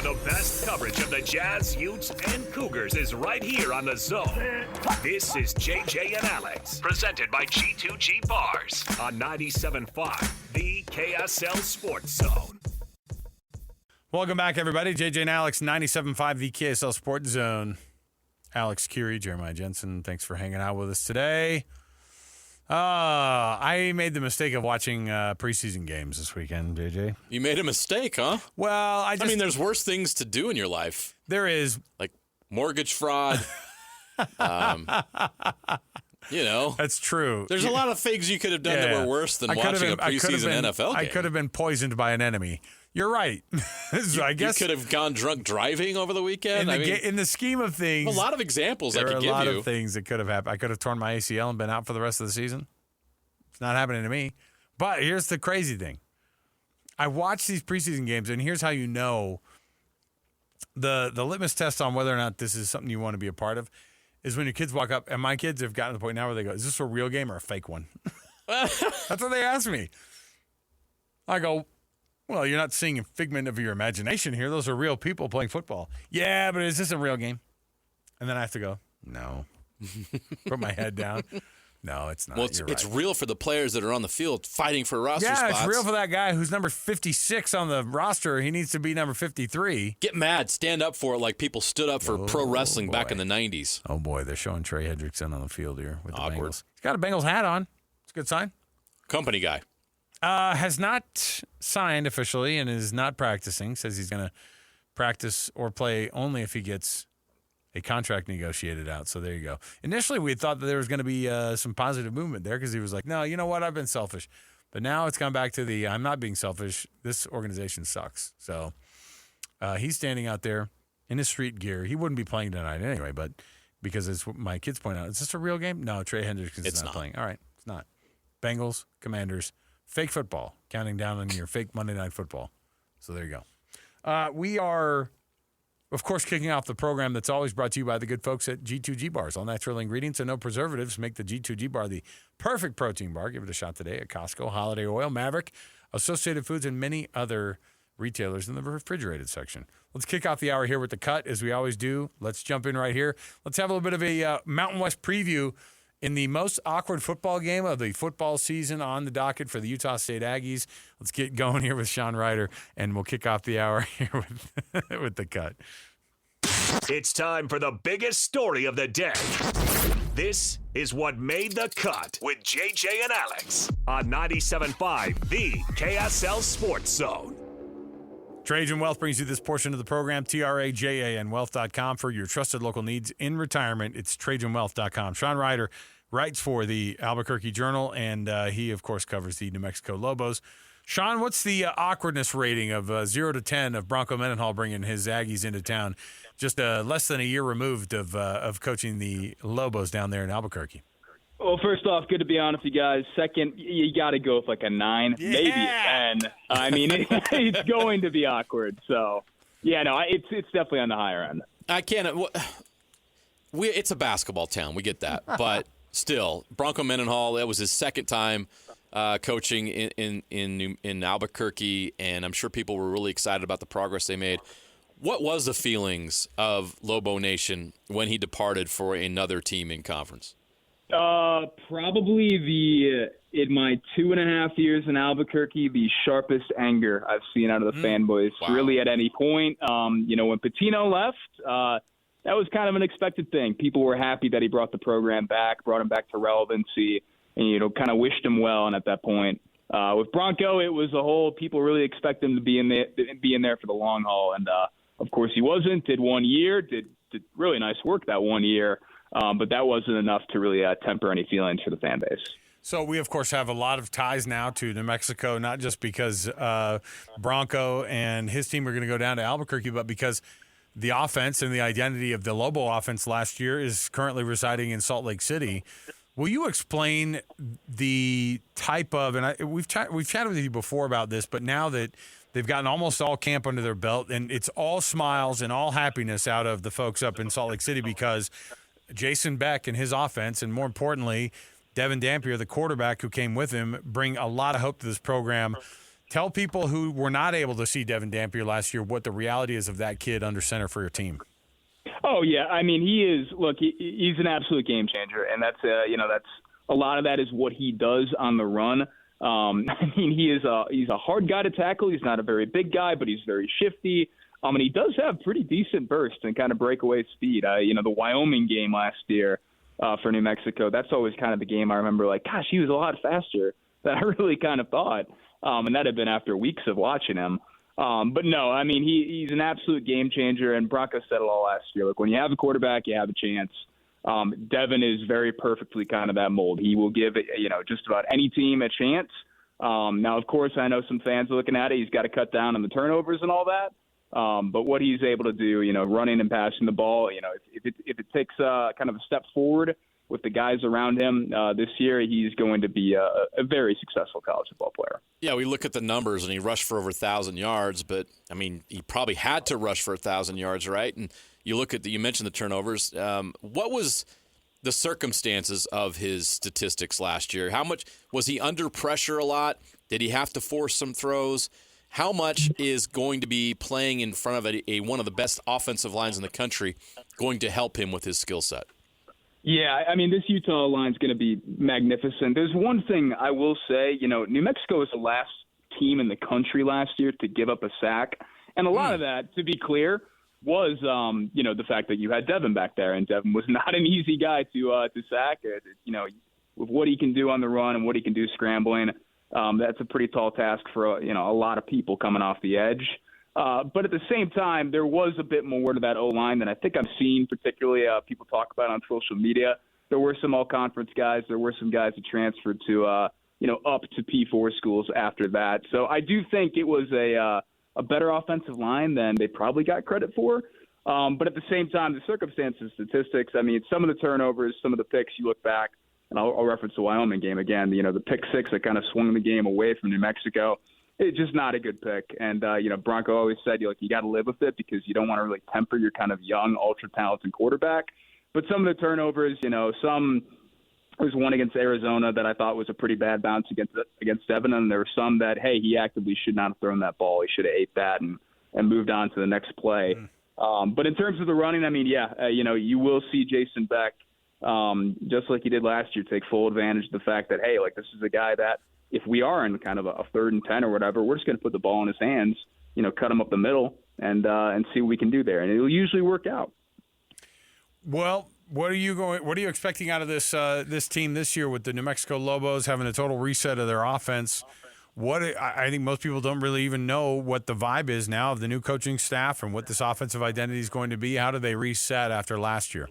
the best coverage of the Jazz, Utes, and Cougars is right here on The Zone. This is JJ and Alex, presented by G2G Bars on 97.5, the KSL Sports Zone. Welcome back, everybody. JJ and Alex, 97.5, the KSL Sports Zone. Alex, Kirry, Jeremiah Jensen, thanks for hanging out with us today. I made the mistake of watching preseason games this weekend, JJ. You made a mistake, huh? Well, I mean, there's worse things to do in your life. There is. Like mortgage fraud. That's true. There's a lot of things you could have done that were worse than watching a preseason NFL game. I could have been poisoned by an enemy. You're right. I guess you could have gone drunk driving over the weekend. In the scheme of things, a lot of examples I could give you. There are a lot of things that could have happened. I could have torn my ACL and been out for the rest of the season. It's not happening to me. But here's the crazy thing. I watch these preseason games, and here's how you know the litmus test on whether or not this is something you want to be a part of is when your kids walk up, and my kids have gotten to the point now where they go, is this a real game or a fake one? That's what they ask me. I go, well, you're not seeing a figment of your imagination here. Those are real people playing football. Yeah, but is this a real game? And then I have to go, no. Put my head down. No, it's not. Well, it's real for the players that are on the field fighting for roster spots. Yeah, it's real for that guy who's number 56 on the roster. He needs to be number 53. Get mad. Stand up for it like people stood up for pro wrestling back in the 90s. Oh, boy. They're showing Trey Hendrickson on the field here with the Awkward. Bengals. He's got a Bengals hat on. It's a good sign. Company guy. Has not signed officially and is not practicing. Says he's going to practice or play only if he gets a contract negotiated out. So there you go. Initially, we thought that there was going to be some positive movement there because he was like, no, you know what? I've been selfish. But now it's gone back to the I'm not being selfish. This organization sucks. So he's standing out there in his street gear. He wouldn't be playing tonight anyway, but because as my kids point out, is this a real game? No, Trey Hendrickson is not playing. All right, it's not. Bengals, Commanders. Fake football, counting down on your fake Monday Night Football. So there you go. We are, of course, kicking off the program that's always brought to you by the good folks at G2G Bars. All natural ingredients and no preservatives make the G2G Bar the perfect protein bar. Give it a shot today at Costco, Holiday Oil, Maverick, Associated Foods, and many other retailers in the refrigerated section. Let's kick off the hour here with the cut, as we always do. Let's jump in right here. Let's have a little bit of a Mountain West preview in the most awkward football game of the football season on the docket for the Utah State Aggies. Let's get going here with Sean Reider, and we'll kick off the hour here with the cut. It's time for the biggest story of the day. This is what made the cut with JJ and Alex on 97.5, the KSL Sports Zone. Trajan Wealth brings you this portion of the program, TRAJANwealth.com, for your trusted local needs in retirement. It's TrajanWealth.com. Sean Reider writes for the Albuquerque Journal, and he, of course, covers the New Mexico Lobos. Sean, what's the awkwardness rating of 0 to 10 of Bronco Mendenhall bringing his Aggies into town, just less than a year removed of coaching the Lobos down there in Albuquerque? Well, first off, good to be on with you guys. Second, you got to go with like a 9, maybe a 10. I mean, it's going to be awkward. So, yeah, no, it's definitely on the higher end. I can't. It's a basketball town. We get that, but still, Bronco Mendenhall. That was his second time coaching in Albuquerque, and I'm sure people were really excited about the progress they made. What was the feelings of Lobo Nation when he departed for another team in conference? Probably in my 2.5 years in Albuquerque, the sharpest anger I've seen out of the fanboys, really at any point. When Patino left, that was kind of an expected thing. People were happy that he brought the program back, brought him back to relevancy, and, kind of wished him well. And at that point, with Bronco, it was a whole, people really expect him to be in there for the long haul. And, of course, he wasn't, did 1 year, did really nice work that 1 year. But that wasn't enough to really temper any feelings for the fan base. So we, of course, have a lot of ties now to New Mexico, not just because Bronco and his team are going to go down to Albuquerque, but because the offense and the identity of the Lobo offense last year is currently residing in Salt Lake City. Will you explain the type of, and we've chatted with you before about this, but now that they've gotten almost all camp under their belt, and it's all smiles and all happiness out of the folks up in Salt Lake City because Jason Beck and his offense, and more importantly, Devin Dampier, the quarterback who came with him, bring a lot of hope to this program. Tell people who were not able to see Devin Dampier last year what the reality is of that kid under center for your team. Oh, yeah. I mean, he is – look, he's an absolute game changer, and that's that's a lot of that is what he does on the run. I mean, he's a hard guy to tackle. He's not a very big guy, but he's very shifty. And he does have pretty decent burst and kind of breakaway speed. The Wyoming game last year for New Mexico, that's always kind of the game I remember like, gosh, he was a lot faster than I really kind of thought. And that had been after weeks of watching him. But no, I mean, he's an absolute game changer, and Bronco said it all last year. Look, when you have a quarterback, you have a chance. Devin is very perfectly kind of that mold. He will give, just about any team a chance. Now, of course, I know some fans are looking at it. He's got to cut down on the turnovers and all that. But what he's able to do, running and passing the ball, if it takes kind of a step forward with the guys around him this year, he's going to be a very successful college football player. Yeah, we look at the numbers, and he rushed for over 1,000 yards, but, I mean, he probably had to rush for 1,000 yards, right? And you look at you mentioned the turnovers. What was the circumstances of his statistics last year? How much was he under pressure a lot? Did he have to force some throws? How much is going to be playing in front of one of the best offensive lines in the country going to help him with his skill set? Yeah, I mean, this Utah line is going to be magnificent. There's one thing I will say, New Mexico was the last team in the country last year to give up a sack. And a lot of that, to be clear, was, the fact that you had Devin back there. And Devin was not an easy guy to sack. With what he can do on the run and what he can do scrambling, that's a pretty tall task for, a lot of people coming off the edge. But at the same time, there was a bit more to that O-line than I think I've seen, particularly people talk about on social media. There were some all-conference guys. There were some guys who transferred to, up to P4 schools after that. So I do think it was a better offensive line than they probably got credit for. But at the same time, the circumstances, statistics, I mean, some of the turnovers, some of the picks, you look back, and I'll reference the Wyoming game again, the pick six that kind of swung the game away from New Mexico. It's just not a good pick. And, Bronco always said, you got to live with it because you don't want to really temper your kind of young, ultra-talented quarterback. But some of the turnovers, some – there was one against Arizona that I thought was a pretty bad bounce against Devin, and there were some that, hey, he actively should not have thrown that ball. He should have ate that and moved on to the next play. But in terms of the running, I mean, you will see Jason Beck, just like he did last year, take full advantage of the fact that, hey, this is a guy that if we are in kind of a 3rd and 10 or whatever, we're just going to put the ball in his hands, cut him up the middle and see what we can do there. And it'll usually work out. Well, what are you expecting out of this team this year with the New Mexico Lobos having a total reset of their offense? I think most people don't really even know what the vibe is now of the new coaching staff and what this offensive identity is going to be. How do they reset after last year?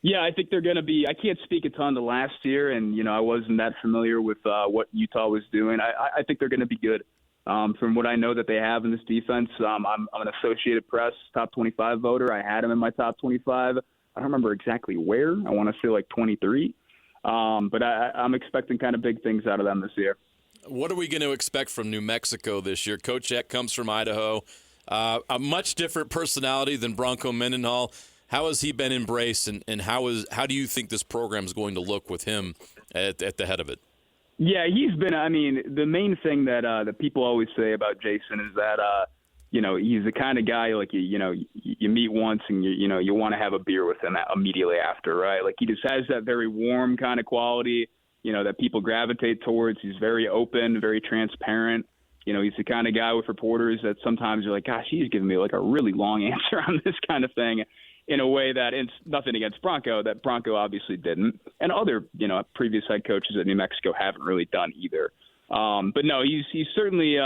Yeah, I think they're going to be – I can't speak a ton to last year, and, I wasn't that familiar with what Utah was doing. I think they're going to be good. From what I know that they have in this defense, I'm an Associated Press top 25 voter. I had him in my top 25. I don't remember exactly where. I want to say 23. But I'm expecting kind of big things out of them this year. What are we going to expect from New Mexico this year? Coach Eck comes from Idaho. A much different personality than Bronco Mendenhall. How has he been embraced, and how do you think this program is going to look with him at the head of it? Yeah, he's been – I mean, the main thing that people always say about Jason is that he's the kind of guy you meet once and you want to have a beer with him immediately after, right? He just has that very warm kind of quality, that people gravitate towards. He's very open, very transparent. He's the kind of guy with reporters that sometimes you're like, gosh, he's giving me a really long answer on this kind of thing in a way that it's nothing against Bronco, that Bronco obviously didn't. And other, previous head coaches at New Mexico haven't really done either. But no, he's certainly,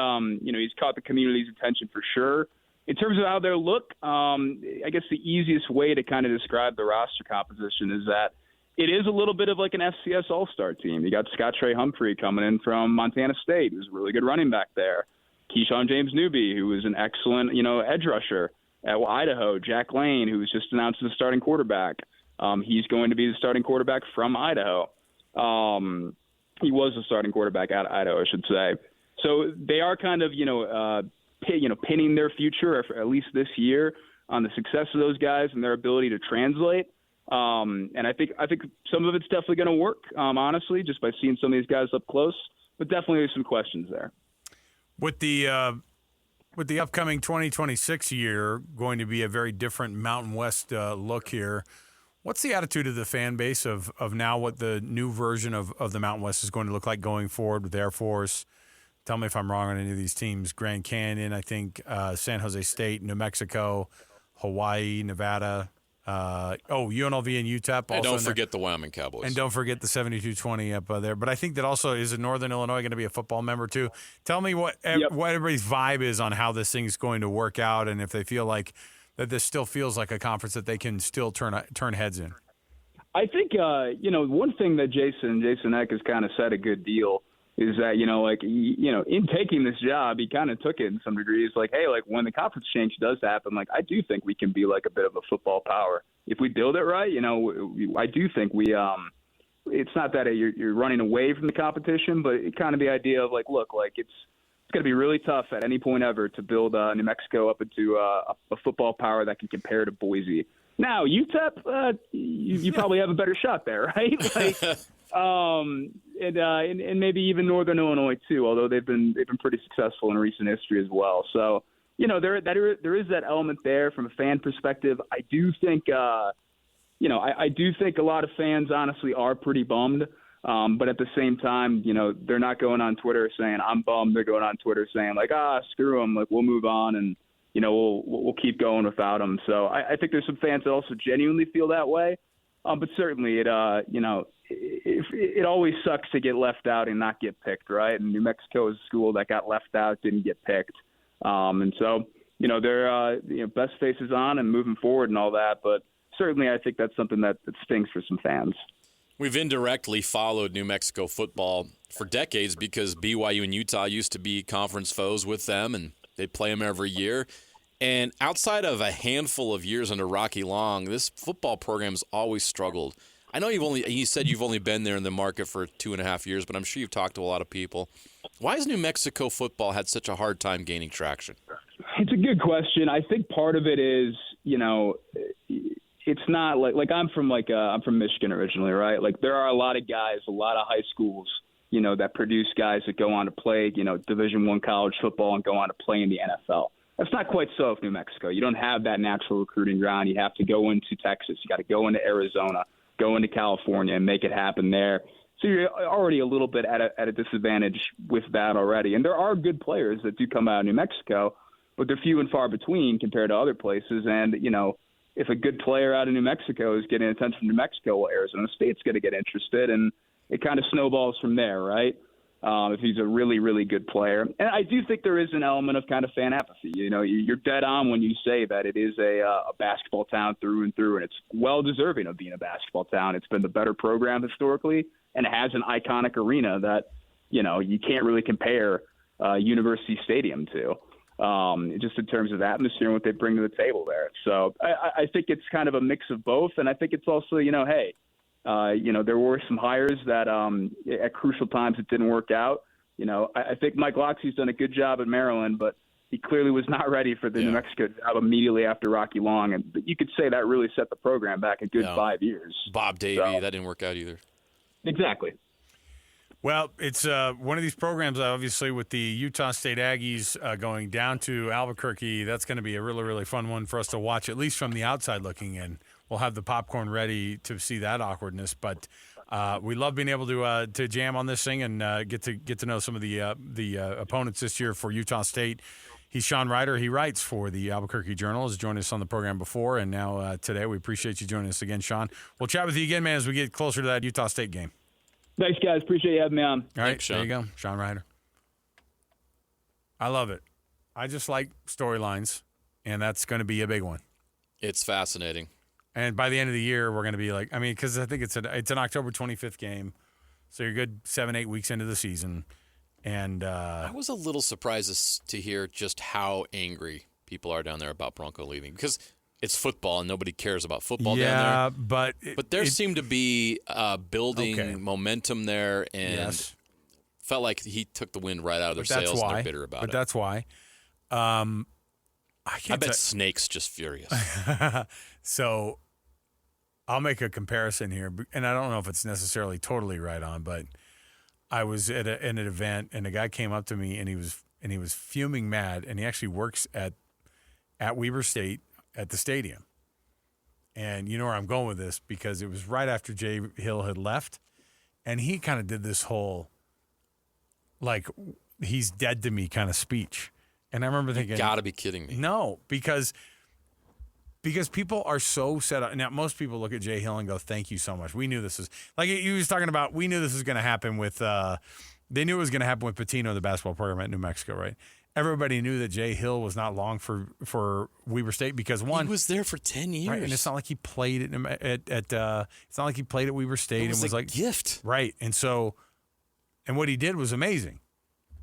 he's caught the community's attention for sure. In terms of how they look, I guess the easiest way to kind of describe the roster composition is that it is a little bit of an FCS all-star team. You got Scott Trey Humphrey coming in from Montana State, who's a really good running back there. Keyshawn James Newby, who is an excellent, edge rusher at Idaho. Jack Lane, who was just announced as the starting quarterback. He's going to be the starting quarterback from Idaho. He was the starting quarterback at Idaho, I should say. So they are kind of, pinning their future, or at least this year, on the success of those guys and their ability to translate. And I think some of it's definitely going to work, honestly, just by seeing some of these guys up close. But definitely there's some questions there. With the upcoming 2026 year going to be a very different Mountain West look here, what's the attitude of the fan base of now what the new version of the Mountain West is going to look like going forward with Air Force? Tell me if I'm wrong on any of these teams. Grand Canyon, I think, San Jose State, New Mexico, Hawaii, Nevada. UNLV and UTEP. And don't forget the Wyoming Cowboys. And don't forget the 7220 up there. But I think that also is Northern Illinois going to be a football member too. Tell me what everybody's vibe is on how this thing's going to work out, and if they feel like that this still feels like a conference that they can still turn heads in. I think one thing that Jason Eck has kind of said a good deal is that, in taking this job, he kind of took it in some degrees. Like, hey, like when the conference change does happen, like I do think we can be like a bit of a football power if we build it right. I do think we. It's not that you're running away from the competition, but it kind of the idea of like, look, like it's going to be really tough at any point ever to build New Mexico up into a football power that can compare to Boise. Now, UTEP, you probably have a better shot there, right? Like. And maybe even Northern Illinois too, although they've been pretty successful in recent history as well. So, there is that element there from a fan perspective. I do think, I do think a lot of fans honestly are pretty bummed. But at the same time, they're not going on Twitter saying I'm bummed. They're going on Twitter saying like, screw them. Like we'll move on and, we'll keep going without them. So I think there's some fans that also genuinely feel that way. But certainly it always sucks to get left out and not get picked, right? And New Mexico is a school that got left out, didn't get picked. And so, they're best faces on and moving forward and all that. But certainly I think that's something that stings for some fans. We've indirectly followed New Mexico football for decades because BYU and Utah used to be conference foes with them, and they play them every year. And outside of a handful of years under Rocky Long, this football program's always struggled. I know you said you've only been there in the market for 2.5 years, but I'm sure you've talked to a lot of people. Why has New Mexico football had such a hard time gaining traction? It's a good question. I think part of it is, it's not like I'm from Michigan originally, right? Like there are a lot of guys, a lot of high schools, that produce guys that go on to play, Division I college football and go on to play in the NFL. That's not quite so with New Mexico. You don't have that natural recruiting ground. You have to go into Texas. You got to go into Arizona, go into California and make it happen there. So you're already a little bit at a disadvantage with that already. And there are good players that do come out of New Mexico, but they're few and far between compared to other places. And, if a good player out of New Mexico is getting attention from New Mexico, well, Arizona State's going to get interested. And it kind of snowballs from there, right? If he's a really, really good player. And I do think there is an element of kind of fan apathy. You're dead on when you say that it is a basketball town through and through, and it's well-deserving of being a basketball town. It's been the better program historically, and it has an iconic arena that, you can't really compare University Stadium to, just in terms of atmosphere and what they bring to the table there. So I think it's kind of a mix of both, and I think it's also, hey, there were some hires that at crucial times it didn't work out. I think Mike Loxley's done a good job at Maryland, but he clearly was not ready for the New Mexico job immediately after Rocky Long. And you could say that really set the program back a good 5 years. Bob Davie, that didn't work out either. Exactly. Well, it's one of these programs, obviously, with the Utah State Aggies going down to Albuquerque. That's going to be a really, really fun one for us to watch, at least from the outside looking in. We'll have the popcorn ready to see that awkwardness, but we love being able to jam on this thing and get to know some of the opponents this year for Utah State. He's Sean Reider. He writes for the Albuquerque Journal. Has joined us on the program before, and now today. We appreciate you joining us again, Sean. We'll chat with you again, man, as we get closer to that Utah State game. Thanks, guys. Appreciate you having me on. All right, Thanks, Sean. There you go, Sean Reider. I love it. I just like storylines, and that's going to be a big one. It's fascinating. And by the end of the year, we're going to be like, because I think it's an October 25th game, so you're good 7-8 weeks into the season. And I was a little surprised to hear just how angry people are down there about Bronco leaving, because it's football and nobody cares about football down there. But there seemed to be building momentum there, and felt like he took the wind right out of their sails, and they're bitter about it. But that's why. I bet Snake's just furious. So I'll make a comparison here, and I don't know if it's necessarily totally right on, but I was at an event, and a guy came up to me, and he was and he was fuming mad, and he actually works at Weber State at the stadium. And you know where I'm going with this, because it was right after Jay Hill had left, and he kind of did this whole, like, he's dead to me kind of speech. And I remember thinking, You got to be kidding me. no, because people are so set up. Now, most people look at Jay Hill and go, thank you so much. We knew this was, like he was talking about, we knew this was going to happen with, they knew it was going to happen with Patino, the basketball program at New Mexico, right? Everybody knew that Jay Hill was not long for Weber State because, one, he was there for 10 years. right, and it's not like he played it's not like he played at Weber State. It was and was a like gift. Right. And so, and what he did was amazing.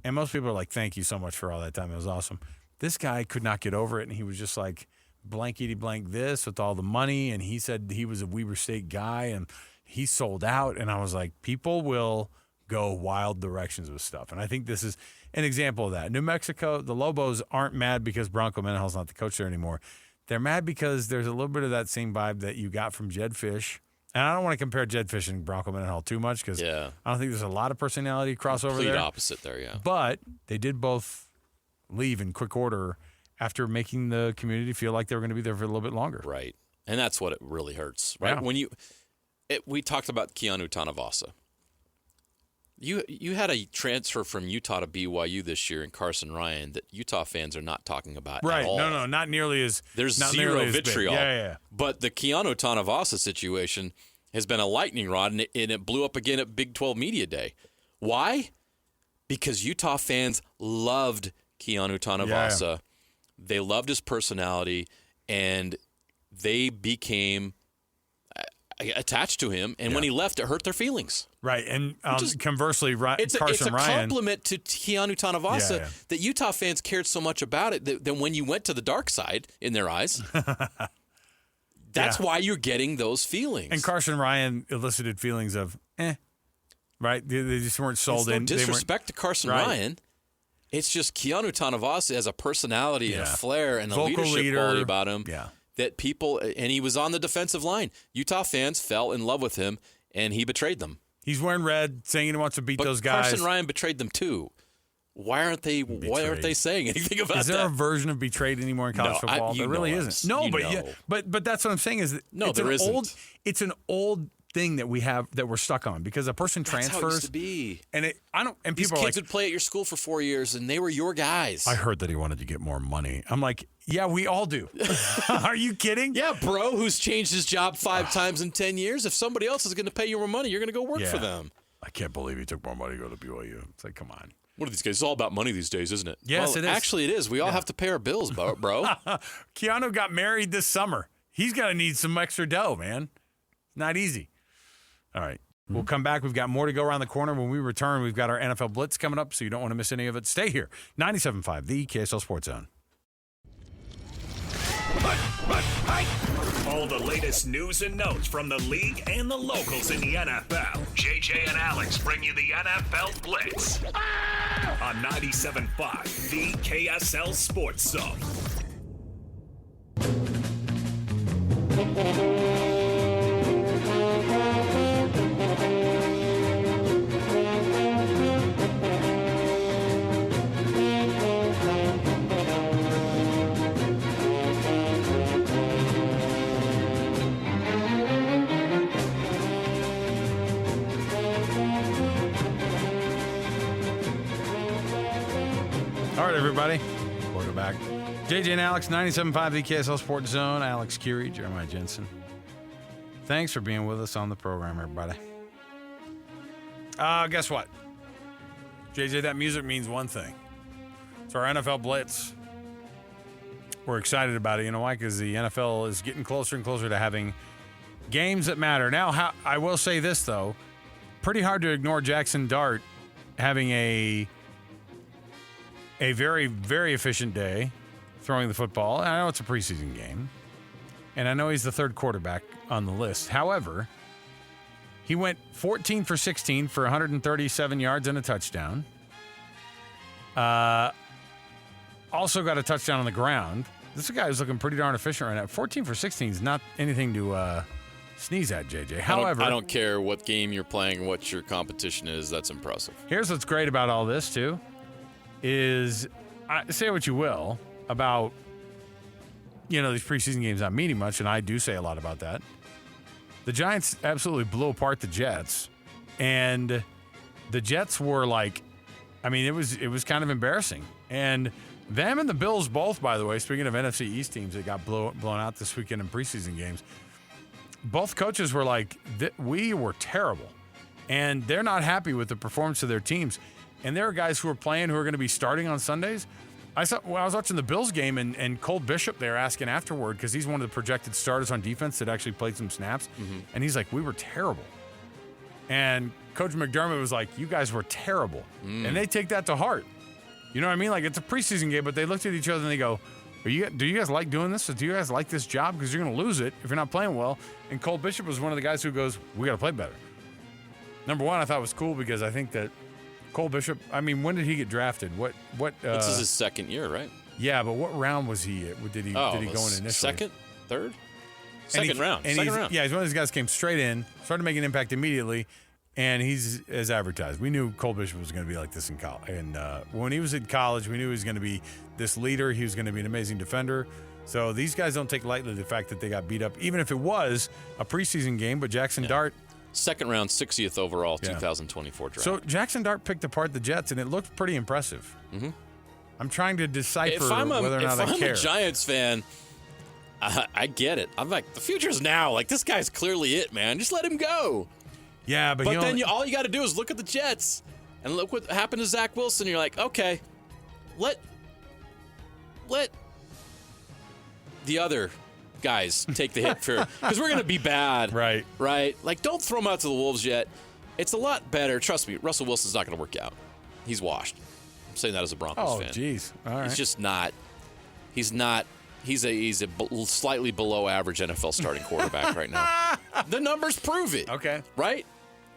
And most people are like, thank you so much for all that time. It was awesome. This guy could not get over it. And he was just like, blankety blank this with all the money. And he said he was a Weber State guy and he sold out. And I was like, people will go wild directions with stuff. And I think this is an example of that. New Mexico, the Lobos aren't mad because Bronco Mendenhall's not the coach there anymore. They're mad because there's a little bit of that same vibe that you got from Jed Fish. And I don't want to compare Jed Fish and Bronco Mendenhall too much because I don't think there's a lot of personality crossover Complete there. opposite there, yeah. But they did both leave in quick order after making the community feel like they were going to be there for a little bit longer. Right. And that's what it really hurts, right? Yeah. When we talked about Keanu Tanavasa. You had a transfer from Utah to BYU this year in Carson Ryan that Utah fans are not talking about Right. at all. No, not nearly as There's not zero nearly as big. vitriol. Yeah. But the Keanu Tanavasa situation has been a lightning rod, and it blew up again at Big 12 Media Day. Why? Because Utah fans loved Keanu Tanavasa. Yeah. They loved his personality, and they became attached to him. And when he left, it hurt their feelings. Right. And conversely, It's Carson a Ryan. compliment to Keanu Tanavasa Yeah. that Utah fans cared so much about it that when you went to the dark side in their eyes, that's why you're getting those feelings. And Carson Ryan elicited feelings of, right? They just weren't sold in. No disrespect to Carson Right. Ryan. It's just Keanu Tanavasa has a personality and a flair and a Vocal leadership leader. quality about him Yeah. that people, and he was on the defensive line. Utah fans fell in love with him, and he betrayed them. He's wearing red, saying he wants to beat But those guys. Carson Ryan betrayed them too. Why aren't they saying anything about that? Is there a version of betrayed anymore in college football? There really isn't. No, but that's what I'm saying is that there isn't. It's an old thing that we have that we're stuck on because a person That's transfers how it used to be. and These people are kids like, would play at your school for 4 years, and they were your guys. I heard that he wanted to get more money. I'm like, yeah, we all do. Are you kidding? Yeah, bro, who's changed his job 5 times in 10 years. If somebody else is going to pay you more money, you're going to go work for them. I can't believe he took more money to go to BYU. It's like, come on. What are these guys? It's all about money these days, isn't it? Yes, well, it is. Actually, it is. We all have to pay our bills, bro. Keanu got married this summer. He's going to need some extra dough, man. Not easy. All right. We'll come back. We've got more to go around the corner. When we return, we've got our NFL Blitz coming up, so you don't want to miss any of it. Stay here. 97.5, the KSL Sports Zone. All the latest news and notes from the league and the locals in the NFL. JJ and Alex bring you the NFL Blitz on 97.5, the KSL Sports Zone. All right, everybody. Welcome back. JJ and Alex, 97.5 the KSL Sports Zone. Alex Kirry, Jeremiah Jensen. Thanks for being with us on the program, everybody. Guess what? JJ, that music means one thing. It's our NFL Blitz. We're excited about it. You know why? Because the NFL is getting closer and closer to having games that matter. Now, I will say this, though. Pretty hard to ignore Jaxson Dart having a very, very efficient day throwing the football. I know it's a preseason game, and I know he's the third quarterback on the list. However, he went 14 for 16 for 137 yards and a touchdown. Also got a touchdown on the ground. This is a guy who's looking pretty darn efficient right now. 14 for 16 is not anything to sneeze at, JJ. However, I don't care what game you're playing, what your competition is. That's impressive. Here's what's great about all this, too. is, say what you will about, these preseason games not meaning much, and I do say a lot about that. The Giants absolutely blew apart the Jets, and the Jets were like, it was kind of embarrassing. And them and the Bills both, by the way, speaking of NFC East teams that got blown out this weekend in preseason games, both coaches were like, we were terrible. And they're not happy with the performance of their teams. And there are guys who are playing who are going to be starting on Sundays. I was watching the Bills game, and Cole Bishop there asking afterward, because he's one of the projected starters on defense that actually played some snaps. Mm-hmm. And he's like, we were terrible. And Coach McDermott was like, you guys were terrible. And they take that to heart. You know what I mean? Like, it's a preseason game, but they looked at each other and they go, do you guys like doing this? Do you guys like this job? Because you're going to lose it if you're not playing well. And Cole Bishop was one of the guys who goes, we got to play better. Number one, I thought was cool because I think that Cole Bishop, when did he get drafted? This is his second year, right? Yeah, but what round was he at? Did he go in initially? Second? Third? Second round. Yeah, he's one of those guys came straight in, started making an impact immediately, and he's as advertised. We knew Cole Bishop was going to be like this in college. And when he was in college, we knew he was going to be this leader. He was going to be an amazing defender. So these guys don't take lightly the fact that they got beat up, even if it was a preseason game. But Jaxson Dart. Second round, 60th overall, 2024 draft. So Jaxson Dart picked apart the Jets, and it looked pretty impressive. Mm-hmm. I'm trying to decipher whether or not I care. If I'm a Giants fan, I get it. I'm like, the future's now. Like, this guy's clearly it, man. Just let him go. Yeah, but then all you got to do is look at the Jets and look what happened to Zach Wilson. You're like, okay, let the other guys take the hit for, because we're going to be bad. Right. Like, don't throw him out to the Wolves yet. It's a lot better. Trust me, Russell Wilson's not going to work out. He's washed. I'm saying that as a Broncos fan. Oh, jeez. All right. He's just not. He's not. He's a slightly below average NFL starting quarterback right now. The numbers prove it. Okay. Right?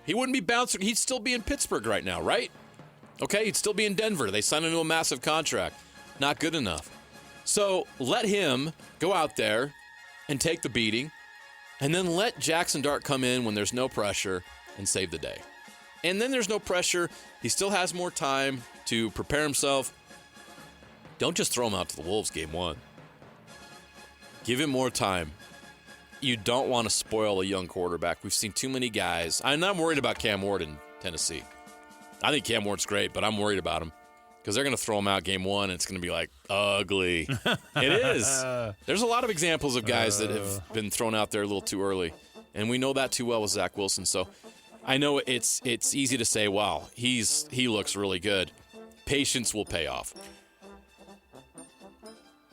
He wouldn't be bouncing. He'd still be in Pittsburgh right now, right? Okay, he'd still be in Denver. They signed him to a massive contract. Not good enough. So let him go out there and take the beating, and then let Jaxson Dart come in when there's no pressure and save the day. And then there's no pressure. He still has more time to prepare himself. Don't just throw him out to the Wolves game one. Give him more time. You don't want to spoil a young quarterback. We've seen too many guys. I'm not worried about Cam Ward in Tennessee. I think Cam Ward's great, but I'm worried about him because they're going to throw him out game one, and it's going to be like ugly. It is. There's a lot of examples of guys that have been thrown out there a little too early, and we know that too well with Zach Wilson. So I know it's easy to say, wow, he looks really good. Patience will pay off.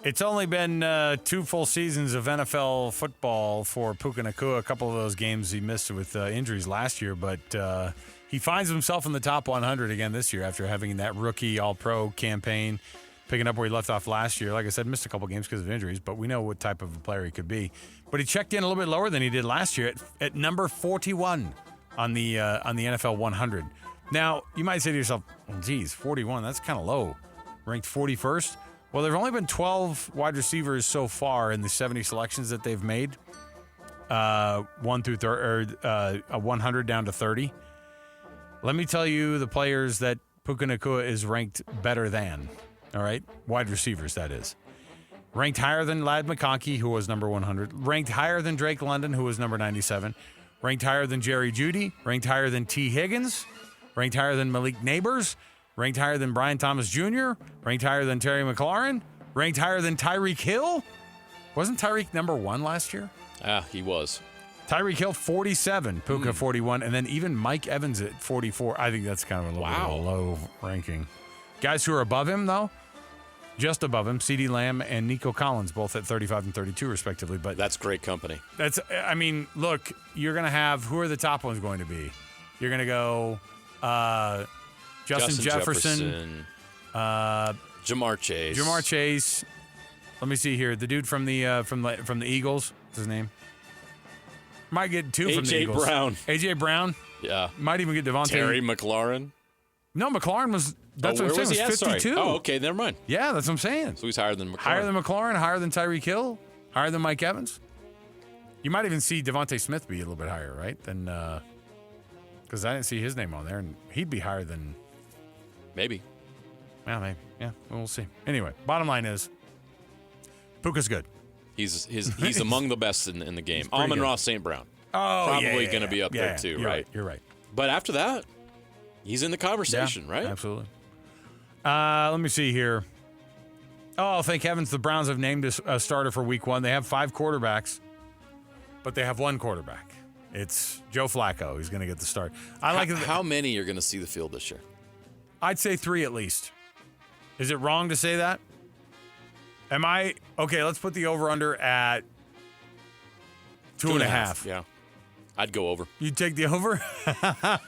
It's only been 2 full seasons of NFL football for Puka Nacua. A couple of those games he missed with injuries last year, but he finds himself in the top 100 again this year after having that rookie All-Pro campaign, picking up where he left off last year. Like I said, missed a couple games because of injuries, but we know what type of a player he could be. But he checked in a little bit lower than he did last year at number 41 on the NFL 100. Now, you might say to yourself, well, geez, 41, that's kind of low. Ranked 41st? Well, there have only been 12 wide receivers so far in the 70 selections that they've made, 1 through 100 down to 30. Let me tell you the players that Puka Nacua is ranked better than, all right? Wide receivers, that is. Ranked higher than Ladd McConkey, who was number 100. Ranked higher than Drake London, who was number 97. Ranked higher than Jerry Jeudy. Ranked higher than T. Higgins. Ranked higher than Malik Neighbors. Ranked higher than Brian Thomas Jr., ranked higher than Terry McLaurin, ranked higher than Tyreek Hill. Wasn't Tyreek number 1 last year? He was. Tyreek Hill, 47, Puka 41, and then even Mike Evans at 44. I think that's kind of a little bit of a low ranking. Guys who are above him, though, just above him, CeeDee Lamb and Nico Collins, both at 35 and 32, respectively. But that's great company. Look, you're going to have, who are the top ones going to be? You're going to go... Justin Jefferson, Jamar Chase. Let me see here. The dude from the Eagles. What's his name? Might get 2 from the Eagles. AJ Brown. Yeah. Might even get Devontae. Terry McLaurin. No, McLaurin was. That's what I'm saying. Was 52. Sorry. Oh, okay. Never mind. Yeah, that's what I'm saying. So he's higher than McLaurin. Higher than McLaurin. Higher than Tyreek Hill. Higher than Mike Evans. You might even see Devontae Smith be a little bit higher, right? Than because I didn't see his name on there, and he'd be higher than. Maybe. Yeah, maybe. Yeah, we'll see. Anyway, bottom line is, Puka's good. He's among the best in the game. pretty Amon good. Ross St. Brown. Oh, Probably going to be up there too, You're right? You're right. But after that, he's in the conversation, Yeah, right? Absolutely. Let me see here. Oh, thank heavens the Browns have named a starter for week 1. They have 5 quarterbacks, but they have 1 quarterback. It's Joe Flacco. He's going to get the start. How many are going to see the field this year? I'd say 3 at least. Is it wrong to say that? Okay, let's put the over-under at 2.5. Yeah. I'd go over. You take the over? Well,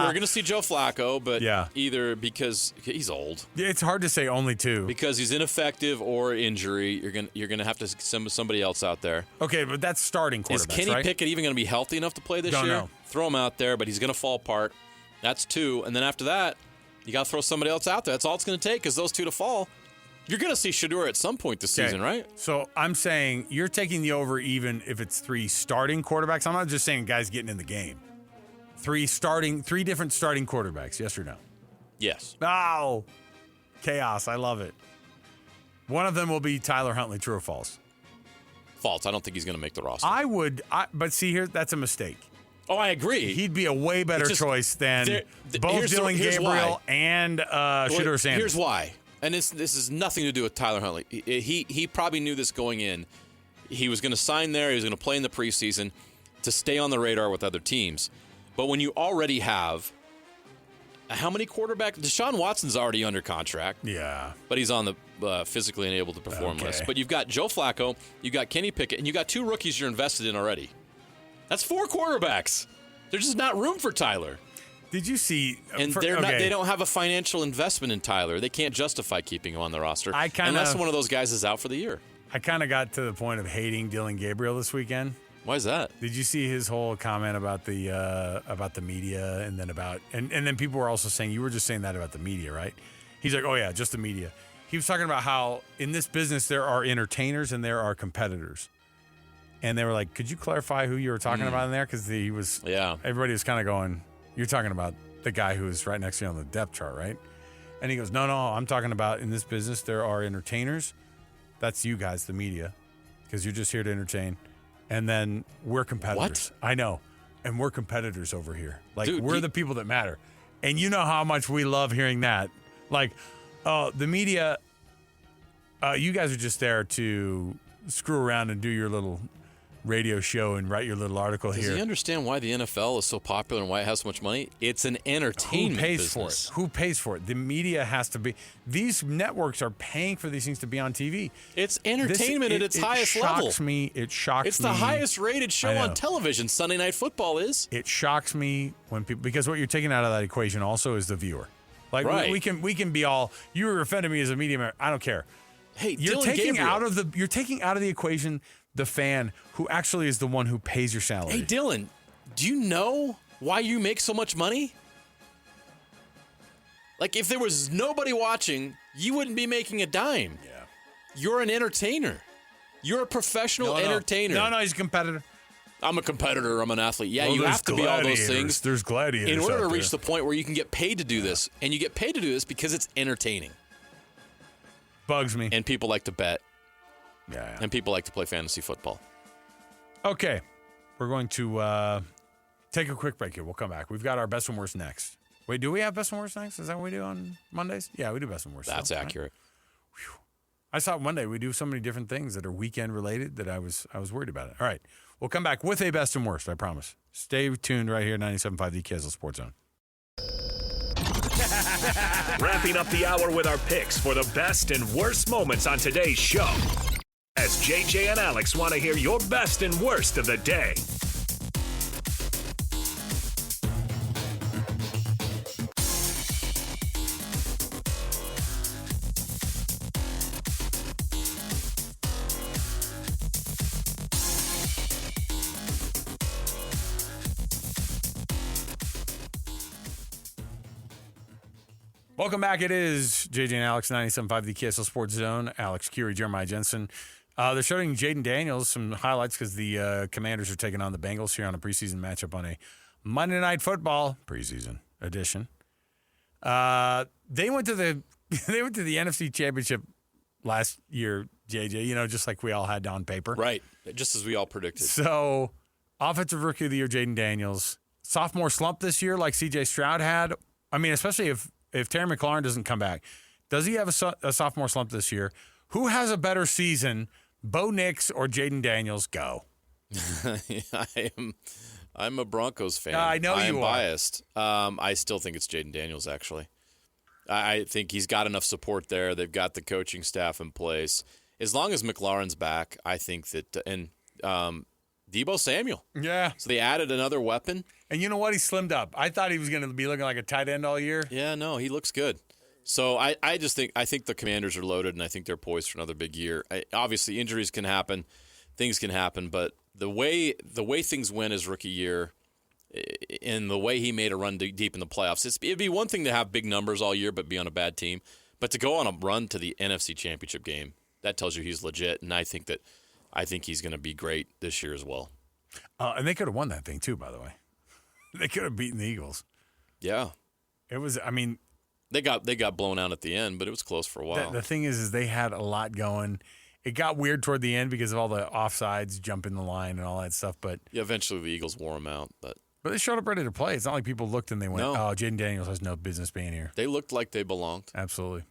we're going to see Joe Flacco, but Yeah. either because he's old, It's hard to say only 2. because he's ineffective, or injury. You're going to have to send somebody else out there. Okay, but that's starting quarterbacks, Is Kenny right? Pickett even going to be healthy enough to play this Don't year? know. Throw him out there, but he's going to fall apart. That's 2, and then after that, you got to throw somebody else out there. That's all it's going to take is those 2 to fall. You're going to see Shedeur at some point this season, right? So I'm saying you're taking the over even if it's 3 starting quarterbacks. I'm not just saying guys getting in the game. 3 different starting quarterbacks, yes or no? Yes. Oh, chaos. I love it. One of them will be Tyler Huntley, true or false? False. I don't think he's going to make the roster. But see here, that's a mistake. Oh, I agree. He'd be a way better It's just- choice than both here's Dylan why. Gabriel and Shedeur Sanders. Here's why. And this has nothing to do with Tyler Huntley. He probably knew this going in. He was going to sign there. He was going to play in the preseason to stay on the radar with other teams. But when you already have how many quarterbacks? Deshaun Watson's already under contract. Yeah. But he's on the physically unable to perform list. But you've got Joe Flacco, you got Kenny Pickett, and you got 2 rookies you're invested in already. That's 4 quarterbacks. There's just not room for Tyler. Did you see? And they don't have a financial investment in Tyler. They can't justify keeping him on the roster unless one of those guys is out for the year. I kind of got to the point of hating Dylan Gabriel this weekend. Why is that? Did you see his whole comment about the media and then people were also saying you were just saying that about the media, right? He's like, oh yeah, just the media. He was talking about how in this business there are entertainers and there are competitors. And they were like, could you clarify who you were talking about in there? Because everybody was kind of going, you're talking about the guy who was right next to you on the depth chart, right? And he goes, no, I'm talking about in this business, there are entertainers. That's you guys, the media, because you're just here to entertain. And then we're competitors. What? I know. And we're competitors over here. Like, Dude, we're the people that matter. And you know how much we love hearing that. Like, the media, you guys are just there to screw around and do your little radio show and write your little article here. Does he understand why the NFL is so popular and why it has so much money? It's an entertainment business. Who pays for it? The media has to be. These networks are paying for these things to be on TV. It's entertainment at its highest level. It shocks me. It's the highest rated show on television. Sunday Night Football is. It shocks me when people, because what you're taking out of that equation also is the viewer. Like right. we can be all, you were offending me as a media member. I don't care. Hey, you're Dylan taking Gabriel. you're taking out of the equation the fan who actually is the one who pays your salary. Hey, Dylan, do you know why you make so much money? Like, if there was nobody watching, you wouldn't be making a dime. Yeah. You're an entertainer. You're a professional entertainer. No, he's a competitor. I'm a competitor. I'm an athlete. Yeah, Well, you have to be all those things. There's gladiators in order out to reach there. the point where you can get paid to do this. And you get paid to do this because it's entertaining. Bugs me. And people like to bet. Yeah. And people like to play fantasy football. Okay. We're going to take a quick break here. We'll come back. We've got our best and worst next. Wait, do we have best and worst next? Is that what we do on Mondays? Yeah, we do best and worst. That's still, accurate. Right? I saw Monday we do so many different things that are weekend related that I was worried about it. All right. We'll come back with a best and worst, I promise. Stay tuned right here, 97.5 the KSL Sports Zone. Wrapping up the hour with our picks for the best and worst moments on today's show. As JJ and Alex want to hear your best and worst of the day. Welcome back. It is JJ and Alex, 97.5 the KSL Sports Zone. Alex Kirry, Jeremiah Jensen. They're showing Jaden Daniels some highlights because the Commanders are taking on the Bengals here on a preseason matchup on a Monday Night Football preseason edition. They went to the They went to the NFC Championship last year, JJ, just like we all had on paper. Right. Just as we all predicted. So, Offensive Rookie of the Year, Jaden Daniels. Sophomore slump this year like C.J. Stroud had. I mean, especially if Terry McLaurin doesn't come back. Does he have a sophomore slump this year? Who has a better season, Bo Nix or Jaden Daniels? Go. I'm a Broncos fan. I know I'm you are. biased. I still think it's Jaden Daniels, actually. I think he's got enough support there. They've got the coaching staff in place. As long as McLaurin's back, I think that – and Deebo Samuel. Yeah. So they added another weapon. And you know what? He slimmed up. I thought he was going to be looking like a tight end all year. Yeah, no, he looks good. So I just think the Commanders are loaded, and I think they're poised for another big year. Obviously, injuries can happen, things can happen, but the way things went his rookie year, and the way he made a run deep in the playoffs, it'd be one thing to have big numbers all year, but be on a bad team, but to go on a run to the NFC Championship game, that tells you he's legit, and I think he's going to be great this year as well. And they could have won that thing too, by the way. They could have beaten the Eagles. Yeah, it was. I mean. They got blown out at the end, but it was close for a while. The thing is they had a lot going. It got weird toward the end because of all the offsides, jumping the line, and all that stuff. But yeah, eventually the Eagles wore them out. But they showed up ready to play. It's not like people looked and they went, No. "Oh, Jaden Daniels has no business being here." They looked like they belonged. Absolutely.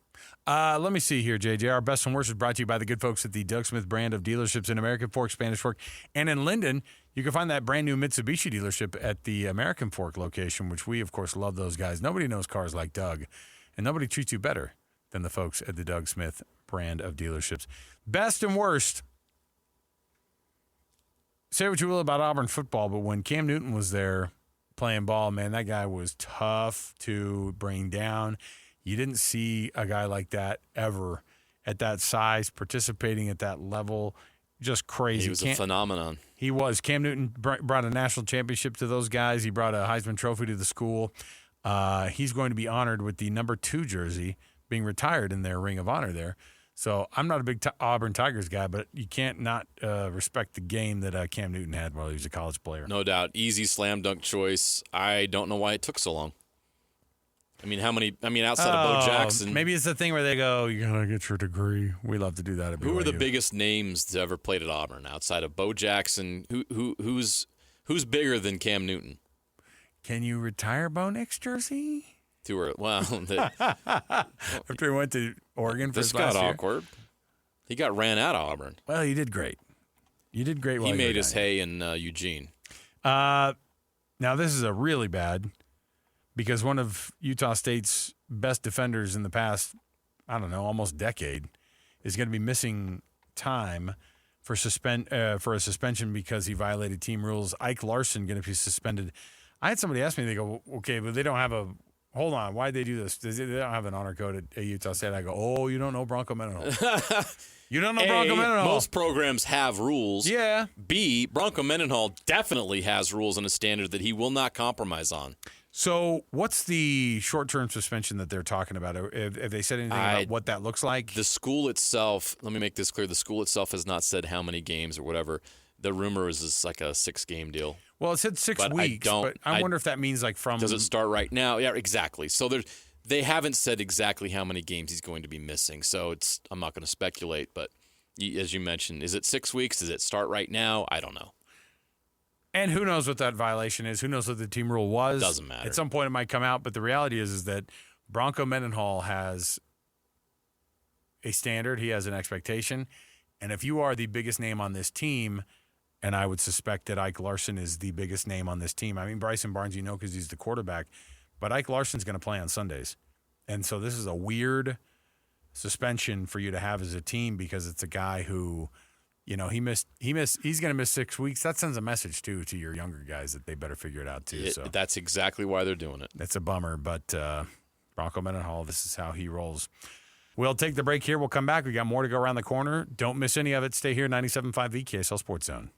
Let me see here, JJ. Our best and worst is brought to you by the good folks at the Doug Smith brand of dealerships in American Fork, Spanish Fork, and in Linden. You can find that brand new Mitsubishi dealership at the American Fork location, which we, of course, love those guys. Nobody knows cars like Doug. And nobody treats you better than the folks at the Doug Smith brand of dealerships. Best and worst. Say what you will about Auburn football, but when Cam Newton was there playing ball, man, that guy was tough to bring down. You didn't see a guy like that ever at that size, participating at that level. Just crazy. He was a phenomenon. He was. Cam Newton brought a national championship to those guys. He brought a Heisman Trophy to the school. He's going to be honored with the number 2 jersey being retired in their Ring of Honor there. So I'm not a big Auburn Tigers guy, but you can't not respect the game that Cam Newton had while he was a college player. No doubt. Easy slam dunk choice. I don't know why it took so long. Outside of Bo Jackson. Maybe it's the thing where they go, you got to get your degree. We love to do that at BYU. Who are the biggest names that ever played at Auburn outside of Bo Jackson? Who's bigger than Cam Newton? Can you retire Bo Nix jersey? After he went to Oregon for his last year? This got awkward. He got ran out of Auburn. Well, you did great. You did great while he made his down hay in Eugene. Now, this is a really bad because one of Utah State's best defenders in the past, almost decade, is going to be missing time for a suspension because he violated team rules. Ike Larson going to be suspended. I had somebody ask me, they go, okay, but they don't have hold on, why'd they do this? They don't have an honor code at Utah State. I go, oh, you don't know Bronco Mendenhall. You don't know Bronco Mendenhall. Most programs have rules. Yeah. B, Bronco Mendenhall definitely has rules and a standard that he will not compromise on. So what's the short-term suspension that they're talking about? Have they said anything about what that looks like? The school itself, let me make this clear, the school itself has not said how many games or whatever. The rumor is it's like a 6-game deal. Well, it said 6 weeks, but I wonder if that means like from... Does it start right now? Yeah, exactly. So they haven't said exactly how many games he's going to be missing. So I'm not going to speculate, but as you mentioned, is it 6 weeks? Does it start right now? I don't know. And who knows what that violation is? Who knows what the team rule was? Doesn't matter. At some point it might come out, but the reality is that Bronco Mendenhall has a standard. He has an expectation. And if you are the biggest name on this team... And I would suspect that Ike Larson is the biggest name on this team. I mean, Bryson Barnes, because he's the quarterback. But Ike Larson's going to play on Sundays. And so this is a weird suspension for you to have as a team because it's a guy who, he's going to miss 6 weeks. That sends a message, too, to your younger guys that they better figure it out, too. So that's exactly why they're doing it. That's a bummer. But Bronco Mendenhall, this is how he rolls. We'll take the break here. We'll come back. We got more to go around the corner. Don't miss any of it. Stay here, 97.5 VKSL Sports Zone.